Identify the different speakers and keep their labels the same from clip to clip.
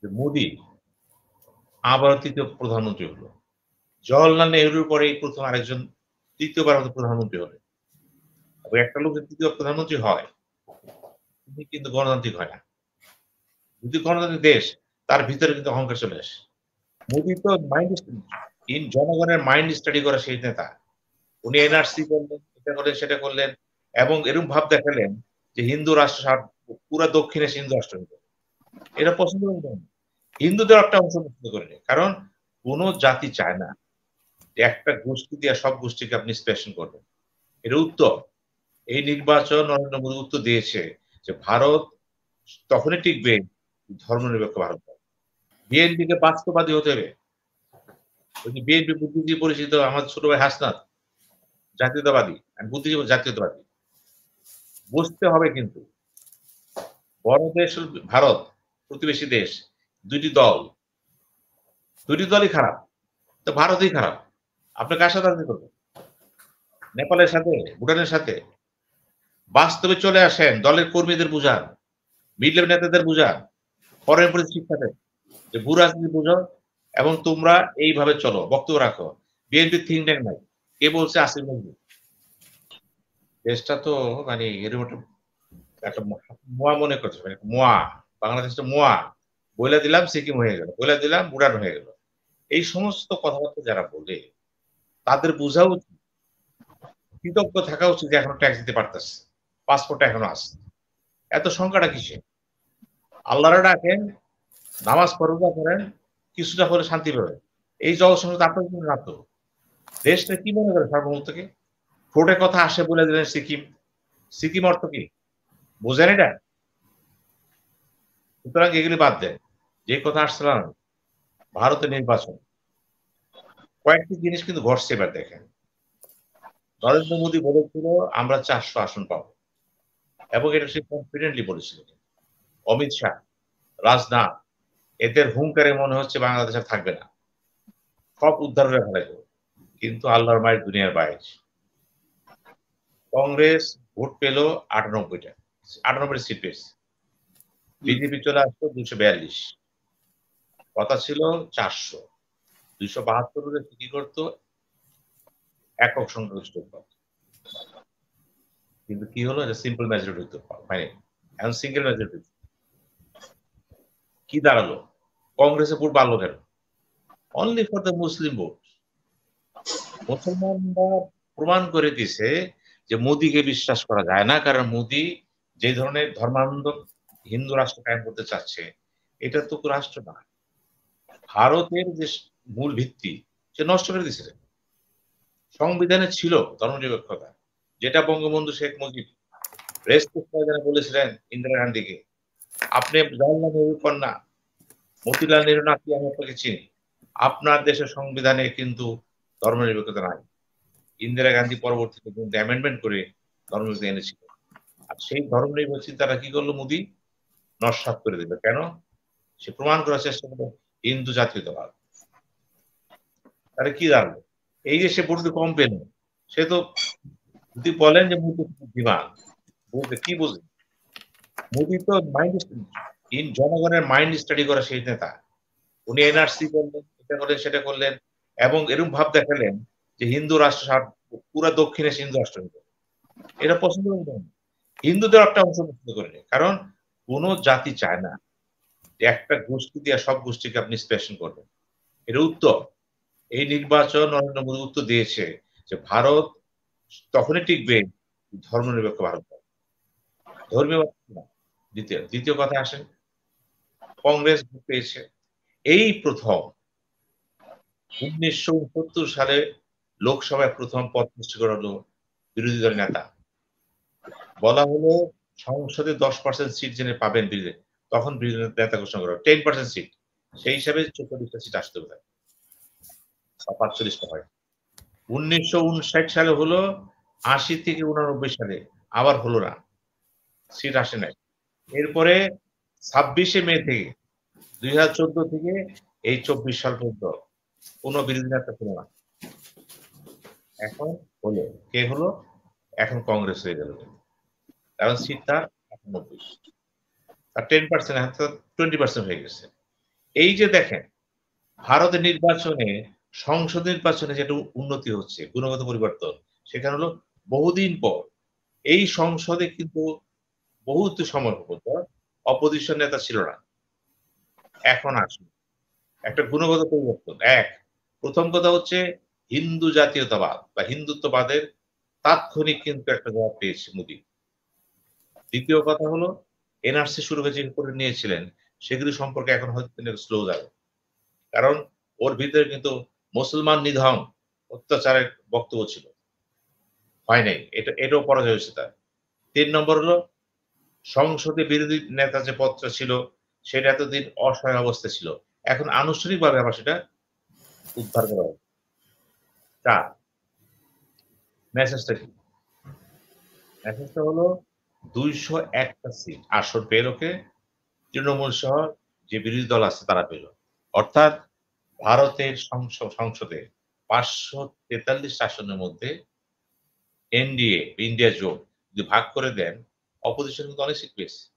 Speaker 1: যে মোদি আবারও ৩য় প্রধানমন্ত্রী হলো। জওহরলাল নেহরুর পরে এই ১ম আরেকজন ৩য় বার হয়তো প্রধানমন্ত্রী হলেন। এবং একটা লোক যদি ৩য় প্রধানমন্ত্রী হয়, তিনি কিন্তু গণতান্ত্রিক হয় না। যদি গণতান্ত্রিক দেশ, তার ভিতরে কিন্তু অহংকার চলে আসে। মোদি তো জনগণের মাইন্ড স্টাডি করা সেই নেতা। উনি এনআরসি করলেন, এটা করলেন, সেটা করলেন এবং এরকম ভাব দেখালেন যে হিন্দু রাষ্ট্র পুরা দক্ষিণ এশিয়া হিন্দু রাষ্ট্র হইল। এটা পছন্দ করবেন না। হিন্দুদের একটা অংশ পছন্দ করেনি। কারণ কোন জাতি চায় না যে একটা গোষ্ঠী দিয়ে সব গোষ্ঠীকে আপনি স্পেশন করবেন। এর উত্তর এই নির্বাচন নরেন্দ্র মোদী উত্তর দিয়েছে যে ভারত তখনই টিকবে ধর্মনিরপেক্ষ ভারত। বিএনপিকে বাস্তববাদী হতে হবে। ওই যে বিএনপি বুদ্ধিজীবী পরিচিত আমার ছোট ভাই হাসনাত জাতীয়তাবাদী, আমি বুদ্ধিজীবী জাতীয়তাবাদী। বুঝতে হবে কিন্তু বড় দেশ হল ভারত, প্রতিবেশী দেশ, ২ টি দল। ২ টি দলই খারাপ। তো ভারতই খারাপ। আপনি কার সাথে রাজনীতি করবেন? নেপালের সাথে, ভুটানের সাথে। বাস্তবে চলে আসেন, দলের কর্মীদের বুঝান, মিড লেভেল নেতাদের বুঝান, ফরেন পলিসি শিক্ষা দেন যে ভূ রাজনীতি বুঝো এবং তোমরা এইভাবে চলো, বক্তব্য রাখো। বিএনপি থিঙ্ক ট্যাঙ্ক নাই। কে বলছে? আসিফ নজরুল। দেশটা তো মানে এরকম একটা মোয়া মনে করছে, মানে মোয়া। বাংলাদেশটা মোয়া। বইলা দিলাম সিকিম হয়ে গেল। বইলা দিলাম ভুটান হয়ে গেল। এই সমস্ত কথাবার্তা যারা বলে, তাদের বোঝা উচিত, কৃতজ্ঞ থাকা উচিত যে এখনো ট্যাক্স দিতে পারতেছে। পাসপোর্টটা এখনো আছে। এত সংখ্যাটা কিসে? আল্লাহরে ডাকেন, নামাজ পড়া করেন, কিছুটা হলে শান্তি পাবেন। এই জগৎ সংসার আপনার জন্য না তো। দেশটা কি মনে করে সার্বভৌমত্বকে? ঠোঁটে কথা আসে বলে দিলেন সিকিম। সিকিম অর্থ কি? বোঝেন এটা? সুতরাং এগুলি বাদ দেন। যে কথা আসছিলাম, ভারতের নির্বাচন। কয়েকটি জিনিস কিন্তু ঘটছে এবার দেখেন। নরেন্দ্র মোদী বলেছিল আমরা ৪০০ আসন পাবো। এবং এটা সে কনফিডেন্টলি বলেছিল। অমিত শাহ, রাজনাথ এদের হুঙ্কারে মনে হচ্ছে বাংলাদেশ আর থাকবে না। সব উদ্ধার হয়ে ফেলাইল। কিন্তু আল্লাহর মায়ের দুনিয়ার বাইরে। কংগ্রেস ভোট পেল ৯৮টা। ৯৮ সিট পেয়েছে। বিজেপি চলে আসলো ২৪২। কথা ছিল ৪০০। ২৭২ হলে কি করতো? একক সংখ্যাগরিষ্ঠ পদ। কিন্তু কি হলো? এটা সিম্পল মেজরিটি হইতো মানে এখন সিঙ্গেল মেজরিটি। কি দাঁড়ালো? কংগ্রেসে ভোট বাড়লো কেন? Only for the Muslim vote. মুসলমানরা প্রমাণ করে দিছে যে মোদিকে বিশ্বাস করা যায় না। কারণ মোদি যে ধরনের ধর্মান্ধ হিন্দু রাষ্ট্র কায়েম করতে চাচ্ছে, এটা তো রাষ্ট্র না। ভারতের যে মূল ভিত্তি সে নষ্ট করে দিছে। সংবিধানে ছিল ধর্মনিরপেক্ষতা, যেটা বঙ্গবন্ধু শেখ মুজিব রেসপেক্ট করে যারা বলেছিলেন ইন্দিরা গান্ধীকে, আপনি জওয়াহরলাল নেহরুর কন্যা, মতিলাল নেহরু নাতি আমি আপনাকে চিনি। আপনার দেশের সংবিধানে কিন্তু ধর্মনিরপেক্ষতা নাই। ইন্দিরা গান্ধী পরবর্তীতে কিন্তু অ্যামেন্ডমেন্ট করে ধর্মনিরপেক্ষতা এনেছিল। আর সেই ধর্মনিরপেক্ষ চিন্তাটা কি করলো মোদি? নস্যাৎ করে দিল। কেন? সে প্রমাণ করার চেষ্টা করলো হিন্দু জাতীয়তাবাদ। তাহলে কি দাঁড়ালো? এই যে সে ভোট কম পেল, সে তো যদি বলেন যে মোদি বুদ্ধিমান, বুঝবে কি বুঝবে? মোদি তো জনগণের মাইন্ড স্টাডি করা সেই নেতা। উনি এনআরসি করলেন, এটা করলেন, সেটা করলেন এবং এরকম ভাব দেখালেন যে হিন্দু রাষ্ট্র পুরা দক্ষিণ এশিয়া হিন্দু রাষ্ট্র হইল। এটা পছন্দ করবেন না। হিন্দুদের একটা অংশ পছন্দ করেনি। কারণ কোন জাতি চায় না যে একটা গোষ্ঠী দিয়ে সব গোষ্ঠীকে আপনি স্পেশন করবেন। এর উত্তর এই নির্বাচন নরেন্দ্র মোদী উত্তর দিয়েছে যে ভারত তখনই টিকবে ধর্মনিরপেক্ষ ভারত। ধর্মীয় না। দ্বিতীয় কথা আসেন, কংগ্রেস ভোট পেয়েছে। এই প্রথম ১৯৬৯ সালে লোকসভায় প্রথম পদ সৃষ্টি করা হলো বিরোধী দলের নেতা। বলা হলো সংসদে ১০% সিট জেনে পাবেন বিরোধী, তখন বিরোধী নেতা ঘোষণা করা 10% সিট। সেই হিসাবে ৪৪টা সিট আসতে হবে বা ৪৫টা হয়। ১৯৫৯ সালে হলো, ৮০ থেকে ৮৯ সালে আবার হলো না, সিট আসে নাই। এরপরে ২৬শে মে থেকে ২০১৪ থেকে এই ২৪ সাল পর্যন্ত কোন বিরোধী নেতা ছিল না। এখন হলো, কে হলো? এখন কংগ্রেস হয়ে গেল। কারণ সিট তার ৯৮, তার 10% এখন 20% হয়ে গেছে। এই যে দেখেন ভারতের নির্বাচনে সংসদ নির্বাচনে যেটা উন্নতি হচ্ছে, গুণগত পরিবর্তন, সেখানে হলো বহুদিন পর এই সংসদে কিন্তু বহুত সময় পর অপোজিশন নেতা ছিল না। এখন আসুন। একটা গুণগত পরিবর্তন। ১ প্রথম কথা হচ্ছে হিন্দু জাতীয়তাবাদ বা হিন্দুত্ববাদের তাৎক্ষণিক কিন্তু একটা জবাব পেয়েছে মোদি। দ্বিতীয় কথা হলো এনআরসি শুরু যে করে নিয়েছিলেন, সেগুলি সম্পর্কে এখন হয়তো তিনি স্লো যাবে। কারণ ওর ভিতরে কিন্তু মুসলমান নিধন, অত্যাচারের বক্তব্য ছিল। হয় নাই। এটাও পরাজয় হয়েছে তার। ৩ নম্বর হলো সংসদে বিরোধী নেতা যে পদটা ছিল, সেটা এতদিন অসহায় অবস্থায় ছিল। এখন আনুষ্ঠানিকভাবে আবার সেটা উদ্ধার করা হবে। ৪ মেসেজটা কি? মেসেজটা হলো ২০১ টা সিট আসন পেল কে? তৃণমূল সহ যে বিরোধী দল আছে তারা পেল। অর্থাৎ ভারতের সংসদে ৫৪৩ আসনের মধ্যে এনডিএ, ইন্ডিয়া জোট যদি ভাগ করে দেন, অপোজিশন কিন্তু অনেক সিট পেয়েছে।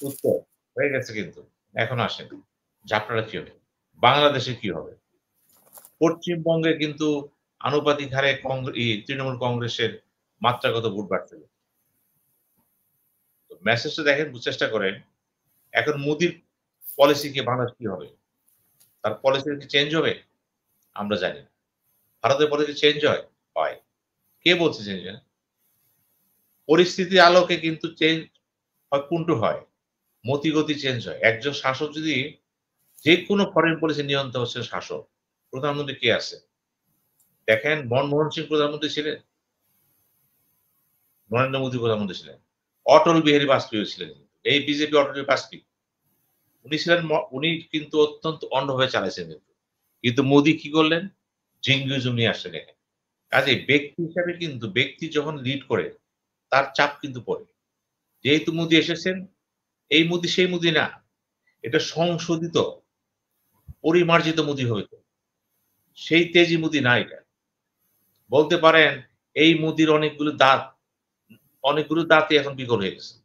Speaker 1: উত্তর হয়ে গেছে কিন্তু। এখন আসেন যে আপনারা কি হবে? বাংলাদেশে কি হবে? পশ্চিমবঙ্গে কিন্তু আনুপাতিক হারে তৃণমূল কংগ্রেসের মাত্রাগত ভোট বাড়ছিল। তো মেসেজটা দেখেন চেষ্টা করেন। এখন মোদির পলিসি কি বাংলাদেশ কি হবে? তার পলিসি কি চেঞ্জ হবে? আমরা জানি না। ভারতের পলিসি চেঞ্জ হয়? হয়। কে বলছে চেঞ্জ হয় না? পরিস্থিতির আলোকে কিন্তু চেঞ্জ হয় কোনটো হয়। মতিগতি চেঞ্জ হয়। একজন শাসক যদি যেকোনো ফরেন পলিসি নিয়ন্ত্রণ হচ্ছে শাসক। প্রধানমন্ত্রী কে আছে? দেখেন মনমোহন সিং প্রধানমন্ত্রী ছিলেন, নরেন্দ্র মোদী প্রধানমন্ত্রী ছিলেন। অটল বিহারী বাজপেয়ী ছিলেন। এই বিজেপি অটল বিহারী বাজপেয়ী। উনি কিন্তু অত্যন্ত অন্যভাবে চালাইছেন কিন্তু। কিন্তু মোদী কি করলেন? জিঙ্গুইজম নিয়ে আসলেন এখানে। কাজেই ব্যক্তি হিসাবে কিন্তু ব্যক্তি যখন লিড করে তার চাপ কিন্তু পড়ে। যেহেতু মোদী এসেছেন, এই মোদী সেই মোদী না। এটা সংশোধিত, পরিমার্জিত মোদী হবে তো। সেই তেজি মোদী না এটা। বলতে পারেন এই মোদীর অনেকগুলো দাঁতই এখন বিকল হয়ে গেছে।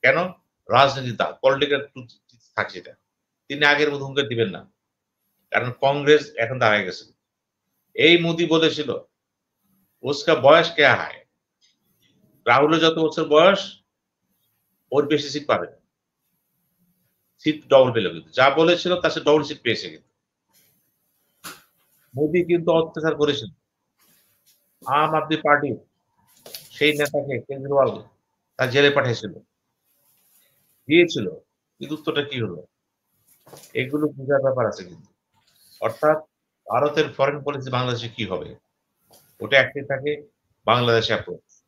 Speaker 1: কেন? রাজনীতির দাঁত, পলিটিক্যাল ট্রুথ থাকছে এটা। তিনি আগের মতো হুঙ্কার দিবেন না। কারণ কংগ্রেস এখন দাঁড়ায় গেছে। এই মোদী বলেছিল, "উসকা বয়স কেয়া হায়?" রাহুলের যত বছর বয়স, ওর বেশি সিট পাবে না। সিট ডবল পেল কিন্তু। যা বলেছিল তার চেয়ে ডবল সিট পেয়েছে কিন্তু। মোদী কিন্তু অত্যাচার করেছিল। আম আদমি পার্টির সেই নেতাকে কেজরিওয়াল তার জেলে পাঠিয়েছিল। দিয়েছিল। কিন্তু উত্তরটা কি হলো? এগুলো বুঝার ব্যাপার আছে কিন্তু। অর্থাৎ ভারতের ফরেন পলিসি বাংলাদেশে কি হবে? ওটা একটাই থাকে বাংলাদেশ অ্যাপ্রোচ।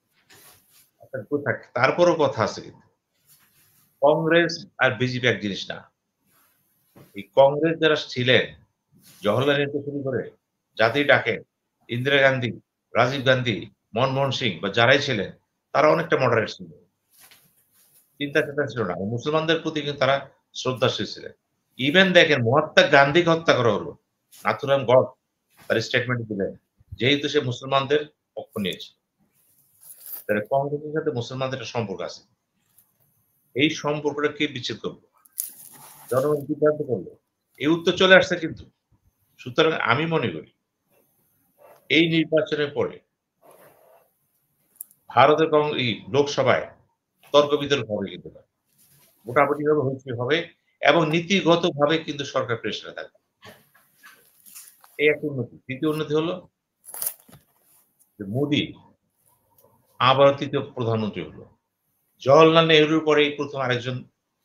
Speaker 1: একটা থাকে। তারপরও কথা আছে কিন্তু। কংগ্রেস আর বিজেপি এক জিনিস না। এই কংগ্রেস যারা ছিলেন, জওহরলাল নেহরু শুরু করে জাতি ডাকেন, ইন্দিরা গান্ধী, রাজীব গান্ধী, মনমোহন সিং বা যারাই ছিলেন, তারা অনেকটা মডারেট ছিল। চিন্তা চেতনা ছিল না। মুসলমানদের প্রতি কিন্তু তারা শ্রদ্ধাশীল ছিলেন। ইভেন দেখেন মহাত্মা গান্ধীকে হত্যা করা হলো। নাথুরাম গড তার স্টেটমেন্ট দিলেন। যেহেতু সে মুসলমানদের পক্ষ নিয়েছে। তাহলে কংগ্রেসের সাথে মুসলমানদের একটা সম্পর্ক আছে। এই সম্পর্কটা কে বিচ্ছেদ করবে? জনগণ বিভ্রান্ত করলো। এই উত্তর চলে আসছে কিন্তু। সুতরাং আমি মনে করি এই নির্বাচনের পরে ভারতের লোকসভায় তর্ক-বিতর্ক হবে কিন্তু না। ভোটাভুটিভাবে হইচই হবে এবং নীতিগতভাবে কিন্তু সরকার প্রেশারে থাকবে। এই একটা উন্নতি। ২য় উন্নতি হলো যে মোদি আবারও ৩য় প্রধানমন্ত্রী হলো। জওহরলাল নেহরুর পরে এই ১ম আরেকজন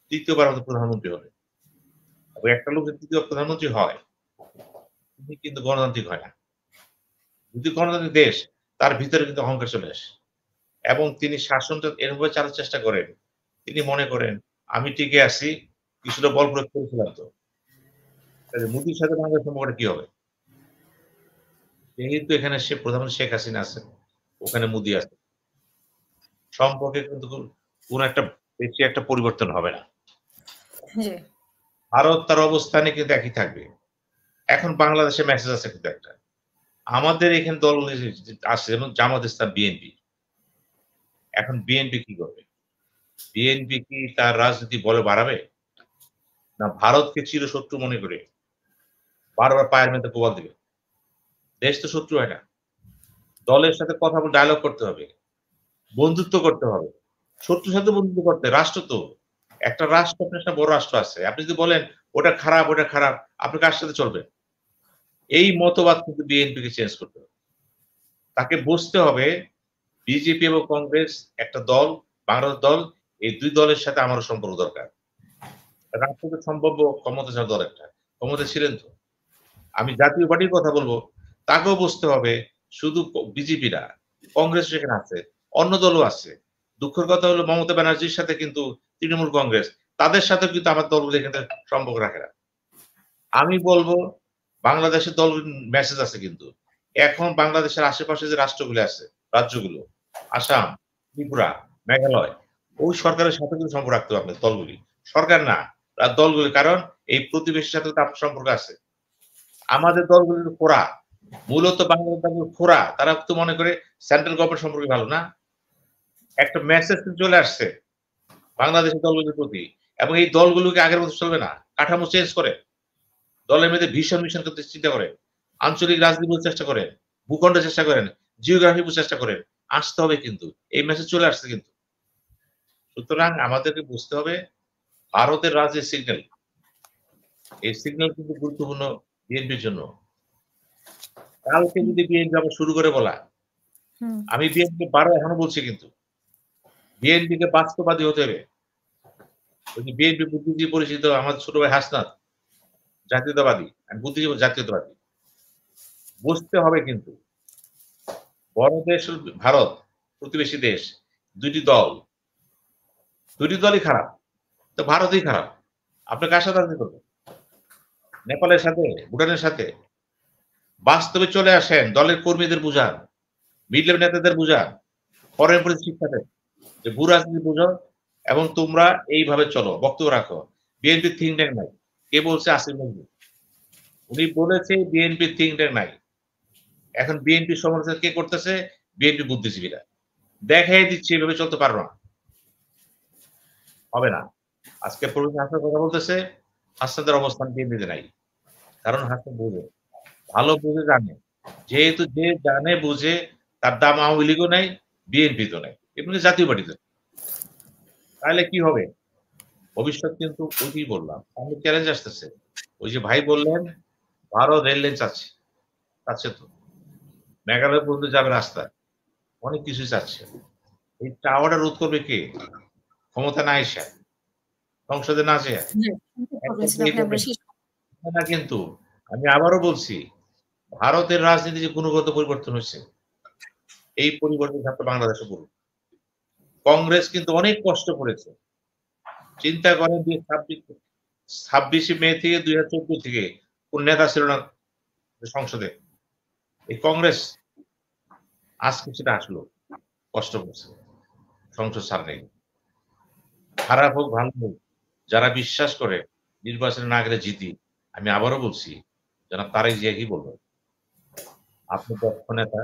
Speaker 1: ৩য় বারের মতো প্রধানমন্ত্রী হলেন। এবং একটা লোক যদি ৩য় প্রধানমন্ত্রী হয়, তিনি কিন্তু গণতান্ত্রিক হয় না। যদি গণতান্ত্রিক দেশ, তার ভিতরে কিন্তু অহংকার চলে আসে। এবং তিনি শাসনটা এরভাবে চালার চেষ্টা করেন, তিনি মনে করেন, "আমি টিকে আছি, কিছুটা বল প্রয়োগ করেছিলাম তো।" তাহলে মোদির সাথে বাংলাদেশের সম্পর্কটা কি হবে? যেহেতু এখানে প্রধানমন্ত্রী শেখ হাসিনা আছেন, ওখানে মোদি আছে। সম্পর্কে কিন্তু কোন একটা বেশি একটা পরিবর্তন হবে না।
Speaker 2: জি।
Speaker 1: ভারত তার অবস্থানে কিন্তু একই থাকবে। এখন বাংলাদেশে মেসেজ আছে কিন্তু একটা। আমাদের এখানে দল আছে যেমন জামাত ইসলাম, বিএনপি। এখন বিএনপি কি করবে? বিএনপি কি তার রাজনীতি বলে বাড়াবে? না ভারতকে চিরশত্রু মনে করে বারবার পায়ের মধ্যে প্রবাদ দিবে? দেশ তো শত্রু হয় না। দলের সাথে কথা বলে ডায়ালগ করতে হবে। বন্ধুত্ব করতে হবে। শত্রুর সাথে বন্ধুত্ব করতে রাষ্ট্র তো। একটা রাষ্ট্র আপনার একটা বড় রাষ্ট্র আছে। আপনি যদি বলেন ওটা খারাপ, ওটা খারাপ, আপনি কার সাথে চলবেন? এই মতবাদ কিন্তু বিএনপিকে চেঞ্জ করতে হবে। তাকে বুঝতে হবে বিজেপি এবং কংগ্রেস একটা দল, বাংলাদেশ দল, এই ২ দলের সাথে আমারও সম্পর্ক দরকার। রাষ্ট্রকে সম্ভাব্য ক্ষমতাশালী দল একটা। ক্ষমতায় ছিলেন তো। আমি জাতীয় পার্টির কথা বলব, তাকেও বুঝতে হবে শুধু বিজেপি না, কংগ্রেস সেখানে আছে, অন্য দলও আছে। দুঃখের কথা হলো মমতা ব্যানার্জির সাথে কিন্তু তৃণমূল কংগ্রেস, তাদের সাথেও কিন্তু আমার দলগুলো এখানে সম্পর্ক রাখে না। আমি বলব বাংলাদেশের দল মেসেজ আছে কিন্তু। এখন বাংলাদেশের আশেপাশে যে রাষ্ট্রগুলো আছে, রাজ্যগুলো, আসাম, ত্রিপুরা, মেঘালয়, ওই সরকারের সাথে কিন্তু সম্পর্ক রাখতে হবে আপনার দলগুলি। সরকার না, দলগুলি। কারণ এই প্রতিবেশীর সাথে তো আপনার সম্পর্ক আছে। আমাদের দলগুলো খোঁড়া। মূলত বাংলাদেশ দলগুলো খোঁড়া। তারা তো মনে করে সেন্ট্রাল গভর্নমেন্ট সম্পর্কে ভালো না। একটা মেসেজ চলে আসছে বাংলাদেশের দলগুলোর প্রতি এবং এই দলগুলোকে আগের মতো চলবে না। কাঠামো চেঞ্জ করে। দলের মধ্যে ভিশন মিশন করতে চিন্তা করেন। আঞ্চলিক রাজনীতি বোঝার চেষ্টা করেন। ভূখণ্ডের চেষ্টা করেন। জিওগ্রাফি বোঝার চেষ্টা করেন। আসতে হবে কিন্তু। এই মেসেজ চলে আসছে কিন্তু। সুতরাং আমাদেরকে বুঝতে হবে ভারতের রাজ্যের সিগন্যাল। এই সিগন্যাল কিন্তু গুরুত্বপূর্ণ বিএনপির জন্য। কালকে যদি বিএনপি আবার শুরু করে বলা, আমি বিএনপি বারবার এখনো বলছি কিন্তু। বিএনপিকে বাস্তববাদী হতে হবে। ওই যে বিএনপি বুদ্ধিজীবী পরিচিত আমাদের ছোট ভাই হাসনাত, জাতীয়তাবাদী, বুদ্ধিজীবী জাতীয়তাবাদী। বুঝতে হবে কিন্তু বড় দেশ ভারত, প্রতিবেশী দেশ, ২ টি দল। ২ টি দলই খারাপ। তো ভারতই খারাপ। আপনি কার সাথে রাজনীতি করবেন? নেপালের সাথে, ভুটানের সাথে। বাস্তবে চলে আসেন, দলের কর্মীদের বুঝান, মিড লেভেল নেতাদের বুঝান, ফরেন পলিসি শিক্ষা দেন যে ভূ রাজনীতি বুঝো এবং তোমরা এইভাবে চলো, বক্তব্য রাখো। বিএনপির থিঙ্ক ট্যাঙ্ক নাই। কে বলছে? আসিফ নজরুল। উনি বলেছে বিএনপির থিঙ্ক ট্যাঙ্ক নাই। এখন বিএনপির সমালোচনা কে করতেছে? বিএনপি বুদ্ধিজীবীরা। দেখাই দিচ্ছে এভাবে চলতে পারবো না। হবে না। আজকে প্রফেসর হাসান কথা বলতেছে, হাসনাতের অবস্থান বিএনপিতে নাই। কারণ হাসনাত বুঝে। ভালো বুঝে জানে। যেহেতু যে জানে বুঝে তার দাম আওয়ামী লীগও নাই, বিএনপিতেও নাই। এমনি জাতীয় পার্টিতে। তাহলে কি হবে? ভবিষ্যৎ কিন্তু ওইটাই বললাম। সামনে চ্যালেঞ্জ আসতেছে। ওই যে ভাই বললেন, ভারত রেল লাইন চাচ্ছে। চাচ্ছে তো। মেঘালয় পর্যন্ত যাবে রাস্তা। অনেক কিছুই চাচ্ছে। এই চাওয়াটা রোধ করবে কে? ক্ষমতা না এসে, সংসদে না যেয়ে। না কিন্তু আমি আবারও বলছি, ভারতের রাজনীতি যে গুণগত পরিবর্তন হয়েছে, এই পরিবর্তন ছাত্র বাংলাদেশে করুন। কংগ্রেস কিন্তু অনেক কষ্ট করেছে। চিন্তা করেন যে ২৬শে মে থেকে ২০১৪ থেকে কোন নেতা ছিল না সংসদে। এই কংগ্রেস আজকে সেটা আসলো। কষ্ট করছে। সংসদ ছাড় নেই। খারাপ হোক, ভালো হোক, যারা বিশ্বাস করে নির্বাচনে না গেলে জিতি, আমি আবারও বলছি, জনাব তারেক জিয়া কি বলবেন? আপনি দক্ষ নেতা,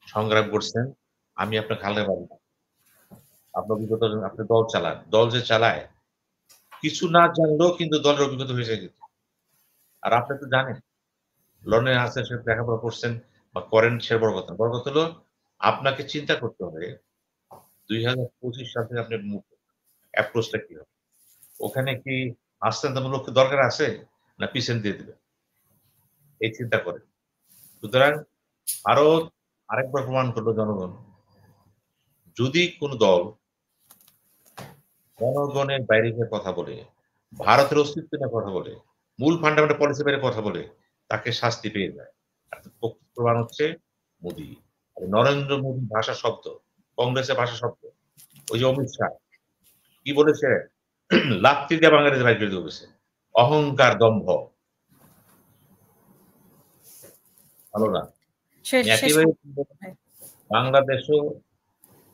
Speaker 1: সংগ্রাম করছেন, আমি আপনাকে হালকা পাবো না। আপনার অভিজ্ঞতা আপনি দল চালান। দল যে চালায়, কিছু না জানলেও কিন্তু দলের অভিজ্ঞতা হয়ে যায় কিন্তু। আর আপনি তো জানেন, লন্ডনে আছেন, সেখানে লেখাপড়া করছেন বা করেন সে বড় কথা। বড় কথা হলো আপনাকে চিন্তা করতে হবে ২০২৫ সাল থেকে আপনার অ্যাপ্রোচটা কি হবে? ওখানে কি হস্তান্তরমূলক দরকার আছে? না পিছন দিয়ে দিবেন? এই চিন্তা করেন। সুতরাং ভারত আরেকবার প্রমাণ করল জনগণ, যদি কোন দল জনগণের বাইরে গিয়ে কথা বলে, ভারতের অস্তিত্ব নিয়ে কথা বলে, মূল ফান্ডামেন্টাল পলিসি বাইরে কথা বলে, তাকে শাস্তি পেয়ে যায়। আর প্রমাণ হচ্ছে মোদী। নরেন্দ্র মোদী ভাষা শব্দ, কংগ্রেসের ভাষা শব্দ। ওই যে অমিত শাহ কি বলেছে? লাত্তি দিয়ে বাঙালিদের বাইর করে দিয়ে বলেছে। অহংকার, দম্ভ। ভালো না। একইভাবে বাংলাদেশেও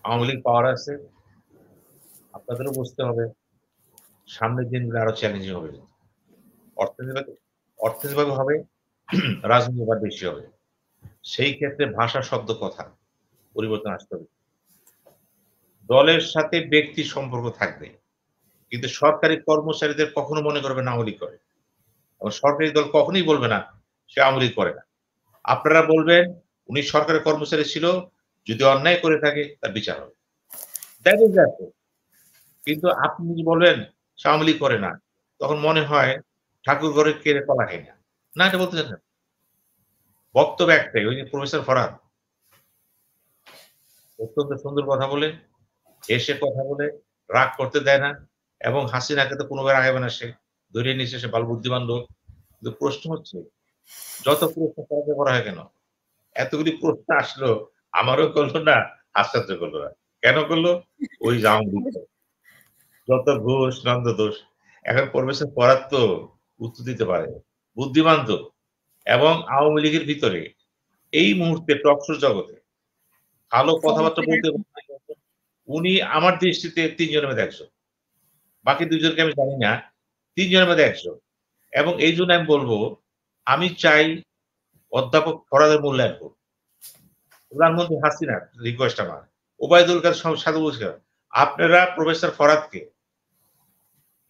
Speaker 1: আওয়ামী লীগ পাওয়ার আছে। আপনাদেরও বুঝতে হবে সামনের দিনগুলো আরো চ্যালেঞ্জিং হবে। অর্থনৈতিকভাবে হবে, রাজনৈতিকভাবে বেশি হবে। সেই ক্ষেত্রে ভাষা, শব্দ, কথা পরিবর্তন আসতে হবে। দলের সাথে ব্যক্তির সম্পর্ক থাকবে। কিন্তু সরকারি কর্মচারীদের কখনো মনে করবে না আওয়ামী লীগ করে। এবং সরকারি দল কখনোই বলবে না সে আওয়ামী লীগ করে না। আপনারা বলবেন উনি সরকারি কর্মচারী ছিল, যদি অন্যায় করে থাকে তার বিচার হবে। That is that. কিন্তু আপনি যদি বলেন সে আওয়ামী লীগ করে না, তখন মনে হয় ঠাকুর ঘরে কেড়ে কলা খায় না। না এটা বলতে চান না। বক্তব্য একটাই ওই যে প্রফেসর ফরহাদ অত্যন্ত সুন্দর কথা বলে, হেসে কথা বলে, রাগ করতে দেয় না এবং হাসিনাকে তো কোনোবার আগাবে না সে। ধরে নিয়েছে সে ভালো বুদ্ধিমান লোক। কিন্তু প্রশ্ন হচ্ছে যত প্রশ্ন তাকে করা হয় কেন? এতগুলি প্রশ্ন আসলো আমারও করল না, হাসনাতও করল না। কেন করল? ওই যে আওয়ামী লীগ করে। যত ঘোষ, নন্দ দোষ। এখন প্রফেসর ফরহাদ তো উত্তর দিতে পারে। বুদ্ধিমান তো এবং আওয়ামী লীগের ভিতরে এই মুহূর্তে টক শো জগতে ভালো কথাবার্তা বলতে উনি আমার দৃষ্টিতে ৩ জনের মধ্যে ১ জন। বাকি ২ জনকে আমি জানি না। ৩ জনের মধ্যে ১ জন। এবং এইজন্য আমি বলব, আমি চাই অধ্যাপক ফরহাদের মূল্যায়ন হোক। প্রধানমন্ত্রী হাসিনার রিকোয়েস্ট আমার। ওবায়দুল কাদের সাথে বলছি আপনারা প্রফেসর ফরহাদকে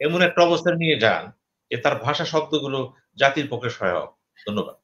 Speaker 1: এমন একটা অবস্থায় নিয়ে যান যে তার ভাষা শব্দগুলো জাতির পক্ষে সহায়ক। ধন্যবাদ।